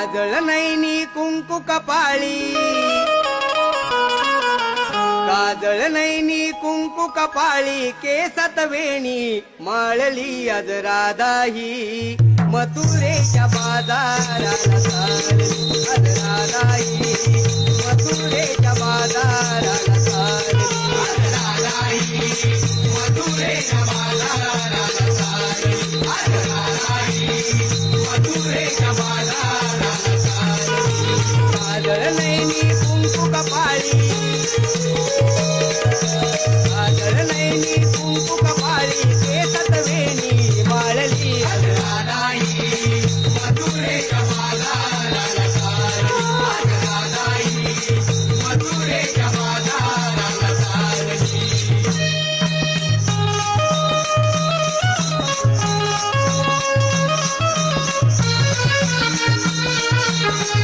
काजळ नैनी कुंकू कपाळी, काजळ नैनी कुंकू कपाळी, केसात वेणी माळली आज राधाही, मथुरेच्या बाजाराला चालली आज राधाही, मथुरेच्या बाजाराला चालली आज राधाही, मथुरेच्या बाजाराला चालली आज राधाही, मथुरेच्या बाजाराला चालली. काजळ नैनी